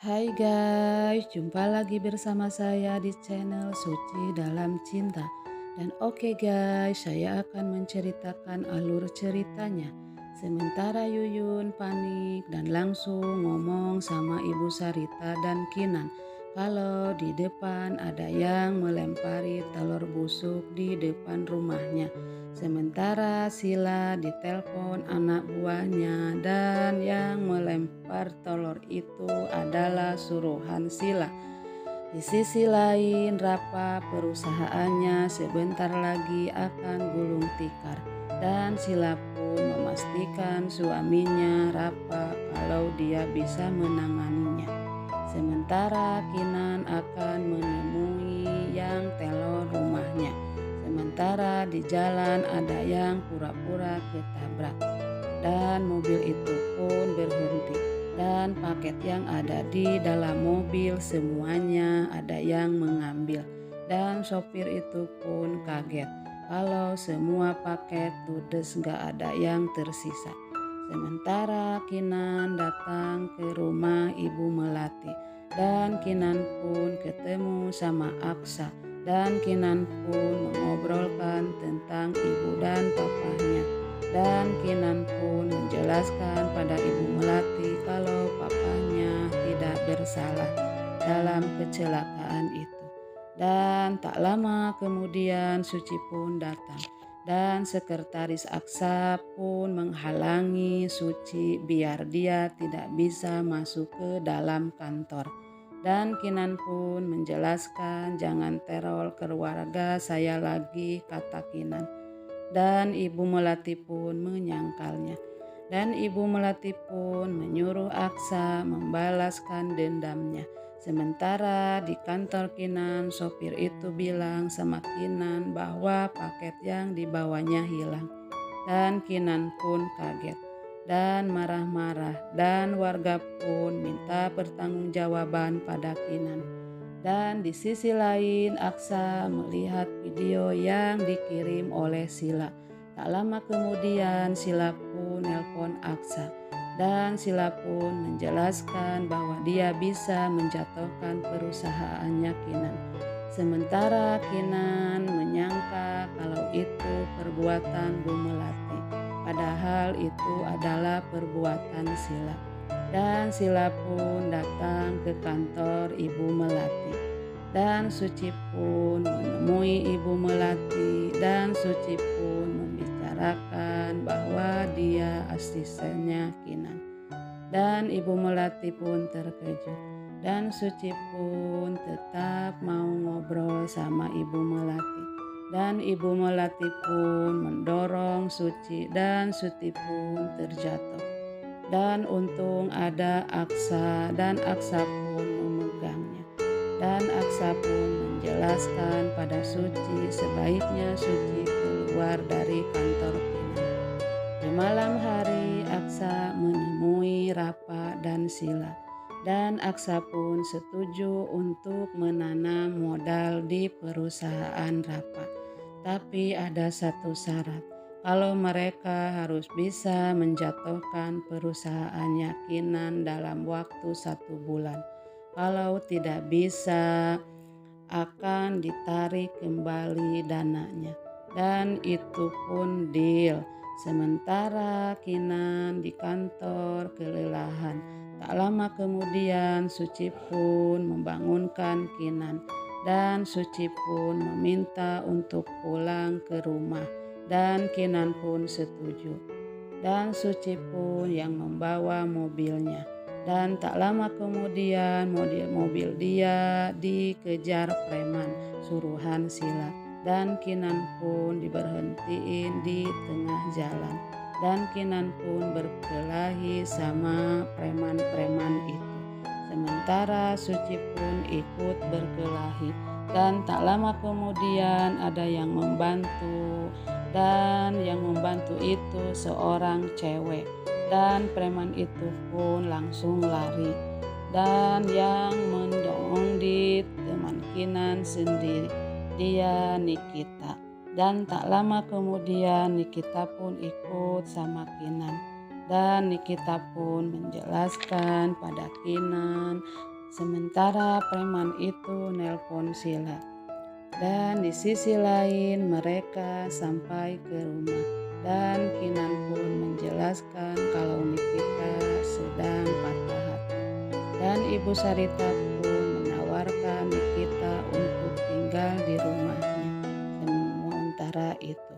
Hai guys, jumpa lagi bersama saya di channel Suci Dalam Cinta. Dan oke guys, saya akan menceritakan alur ceritanya. Sementara Yuyun panik dan langsung ngomong sama Ibu Sarita dan Kinan kalau di depan ada yang melempari telur busuk di depan rumahnya. Sementara Sila ditelepon anak buahnya dan yang melempar telur itu adalah suruhan Sila. Di sisi lain, Rapa perusahaannya sebentar lagi akan gulung tikar dan Sila pun memastikan suaminya Rapa kalau dia bisa menanganinya. Sementara Kinan akan menemui yang telor rumahnya. Sementara di jalan ada yang pura-pura ketabrak dan mobil itu pun berhenti dan paket yang ada di dalam mobil semuanya ada yang mengambil dan sopir itu pun kaget kalau semua paket ludes gak ada yang tersisa. Sementara Kinan datang ke rumah Ibu Melati dan Kinan pun ketemu sama Aksa dan Kinan pun mengobrolkan tentang ibu dan papahnya. Dan Kinan pun menjelaskan pada Ibu Melati kalau papahnya tidak bersalah dalam kecelakaan itu. Dan tak lama kemudian Suci pun datang. Dan sekretaris Aksa pun menghalangi Suci biar dia tidak bisa masuk ke dalam kantor. Dan Kinan pun menjelaskan jangan teror keluarga saya lagi, kata Kinan. Dan Ibu Melati pun menyangkalnya. Dan Ibu Melati pun menyuruh Aksa membalaskan dendamnya. Sementara di kantor Kinan, sopir itu bilang sama Kinan bahwa paket yang dibawanya hilang. Dan Kinan pun kaget dan marah-marah dan warga pun minta pertanggungjawaban pada Kinan. Dan di sisi lain Aksa melihat video yang dikirim oleh Sila. Tak lama kemudian Sila pun nelpon Aksa. Dan Sila pun menjelaskan bahwa dia bisa menjatuhkan perusahaannya Kinan. Sementara Kinan menyangka kalau itu perbuatan Bu Melati. Padahal itu adalah perbuatan Sila. Dan Sila pun datang ke kantor Ibu Melati. Dan Suci pun menemui Ibu Melati dan Suci pun membicarakan bahwa dia asistennya Kinan. Dan Ibu Melati pun terkejut dan Suci pun tetap mau ngobrol sama Ibu Melati. Dan Ibu Melati pun mendorong Suci dan Suci pun terjatuh. Dan untung ada Aksa dan Aksa pun memegangnya. Dan Aksa pun menjelaskan pada Suci sebaiknya Suci keluar dari kantor Kinan. Di malam hari Aksa menemui Rapa dan Sila. Dan Aksa pun setuju untuk menanam modal di perusahaan Rapa. Tapi ada satu syarat, kalau mereka harus bisa menjatuhkan perusahaannya Kinan dalam waktu 1 bulan. Kalau tidak bisa akan ditarik kembali dananya. Dan itu pun deal. Sementara Kinan di kantor kelelahan. Tak lama kemudian Suci pun membangunkan Kinan. Dan Suci pun meminta untuk pulang ke rumah. Dan Kinan pun setuju. Dan Suci pun yang membawa mobilnya. Dan tak lama kemudian mobil dia dikejar preman suruhan Sila. Dan Kinan pun diberhentiin di tengah jalan. Dan Kinan pun berkelahi sama preman-preman itu. Sementara Suci pun ikut berkelahi. Dan tak lama kemudian ada yang membantu. Dan yang membantu itu seorang cewek. Dan preman itu pun langsung lari. Dan yang mendorong di teman Kinan sendiri, dia Nikita. Dan tak lama kemudian Nikita pun ikut sama Kinan. Dan Nikita pun menjelaskan pada Kinan Sementara preman itu nelpon Sila. Dan di sisi lain mereka sampai ke rumah dan Kinan pun menjelaskan kalau Nikita sedang patah hati. Dan Ibu Sarita pun menawarkan Nikita untuk tinggal di rumahnya sementara itu.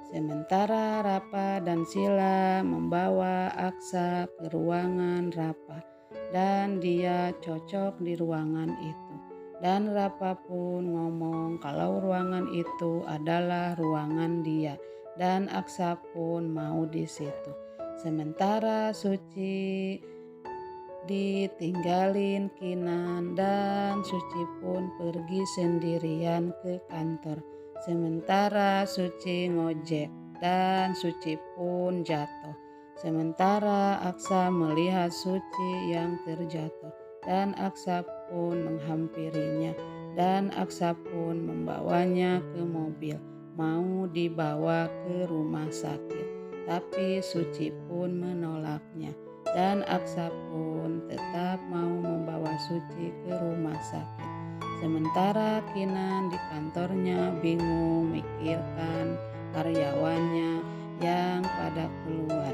Sementara Rapa dan Sila membawa Aksa ke ruangan Rapa dan dia cocok di ruangan itu. Dan Rapa pun ngomong kalau ruangan itu adalah ruangan dia dan Aksa pun mau di situ. Sementara Suci ditinggalin Kinan dan Suci pun pergi sendirian ke kantor. Sementara Suci ngojek dan Suci pun jatuh. Sementara Aksa melihat Suci yang terjatuh dan Aksa pun menghampirinya dan Aksa pun membawanya ke mobil mau dibawa ke rumah sakit. Tapi Suci pun menolaknya dan Aksa pun tetap mau membawa Suci ke rumah sakit. Sementara Kinan di kantornya bingung mikirkan karyawannya yang pada keluar.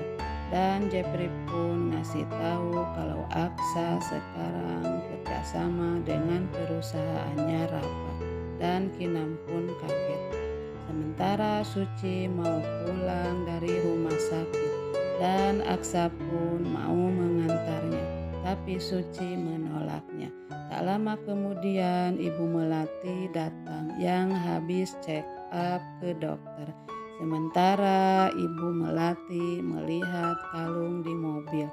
Dan Jepri pun ngasih tahu kalau Aksa sekarang kerjasama dengan perusahaannya Rapa. Dan Kinan pun kaget. Sementara Suci mau pulang dari rumah sakit dan Aksa pun mau mengantarnya. Tapi Suci menolaknya. Tak lama kemudian Ibu Melati datang yang habis check up ke dokter. Sementara Ibu Melati melihat kalung di mobil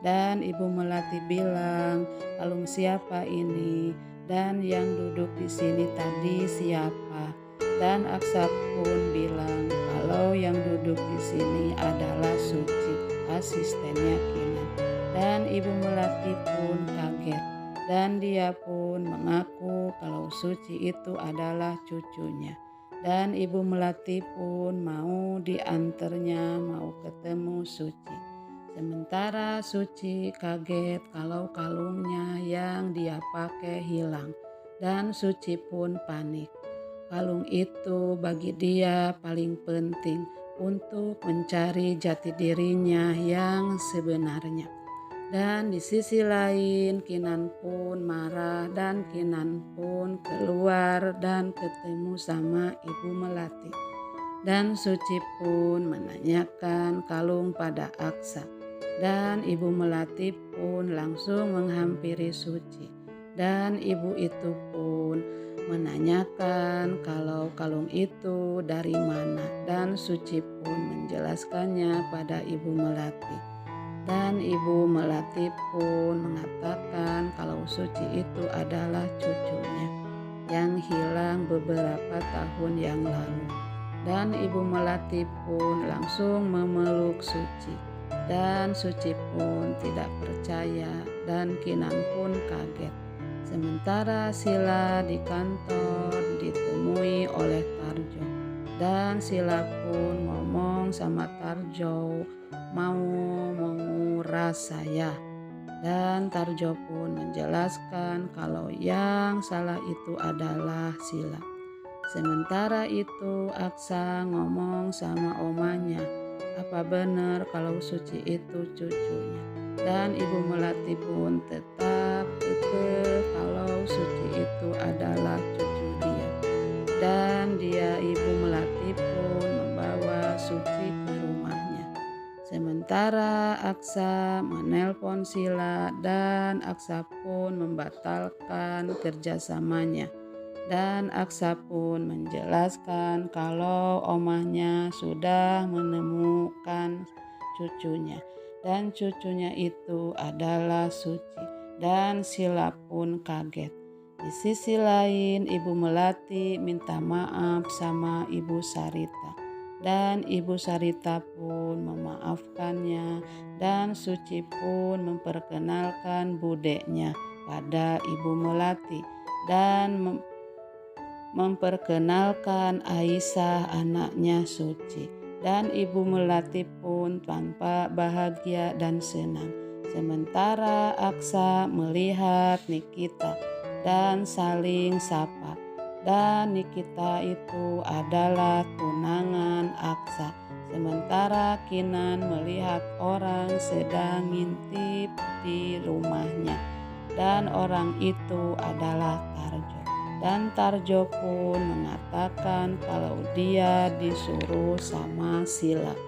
dan Ibu Melati bilang, "Kalung siapa ini? Dan yang duduk di sini tadi siapa?" Dan Aksa pun bilang kalau yang duduk di sini adalah Suci, asistennya Kinan. Dan Ibu Melati pun kaget dan dia pun mengaku kalau Suci itu adalah cucunya. Dan Ibu Melati pun mau diantarnya mau ketemu Suci. Sementara Suci kaget kalau kalungnya yang dia pakai hilang dan Suci pun panik. Kalung itu bagi dia paling penting untuk mencari jati dirinya yang sebenarnya. Dan di sisi lain Kinan pun marah dan Kinan pun keluar dan ketemu sama Ibu Melati. Dan Suci pun menanyakan kalung pada Aksa. Dan Ibu Melati pun langsung menghampiri Suci. Dan ibu itu pun menanyakan kalau kalung itu dari mana. Dan Suci pun menjelaskannya pada Ibu Melati. Dan Ibu Melati pun mengatakan kalau Suci itu adalah cucunya yang hilang beberapa tahun yang lalu. Dan Ibu Melati pun langsung memeluk Suci. Dan Suci pun tidak percaya dan Kinan pun kaget. Sementara Sila di kantor ditemui oleh Tarjo. Dan Sila pun ngomong sama Tarjo mau menguras saya. Dan Tarjo pun menjelaskan kalau yang salah itu adalah Sila. Sementara itu Aksa ngomong sama omanya, apa benar kalau Suci itu cucunya? Dan Ibu Melati pun tetap kekeh kalau Suci itu adalah cucu dia. Dan Ibu Melati pun membawa Suci ke rumahnya. Sementara Aksa menelpon Sila dan Aksa pun membatalkan kerjasamanya. Dan Aksa pun menjelaskan kalau omahnya sudah menemukan cucunya. Dan cucunya itu adalah Suci. Dan Sila pun kaget. Di sisi lain Ibu Melati minta maaf sama Ibu Sarita. Dan Ibu Sarita pun memaafkannya. Dan Suci pun memperkenalkan budeknya pada Ibu Melati. Dan memperkenalkan Aisyah anaknya Suci. Dan Ibu Melati pun tampak bahagia dan senang. Sementara Aksa melihat Nikita dan saling sapa. Dan Nikita itu adalah tunangan Aksa. Sementara Kinan melihat orang sedang ngintip di rumahnya. Dan orang itu adalah Tarjo. Dan Tarjo pun mengatakan kalau dia disuruh sama Sila.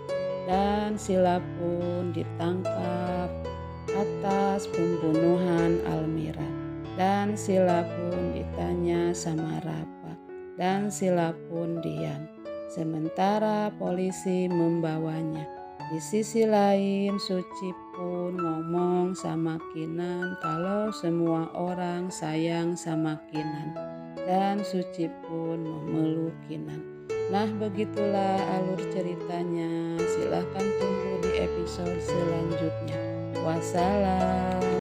Dan Sila pun ditangkap atas pembunuhan Almira. Dan Sila pun ditanya sama Rapa. Dan Sila pun diam. Sementara polisi membawanya. Di sisi lain Suci pun ngomong sama Kinan kalau semua orang sayang sama Kinan. Dan Suci pun memeluk Kinan. Nah, begitulah alur ceritanya. Silahkan tunggu di episode selanjutnya. Wassalam.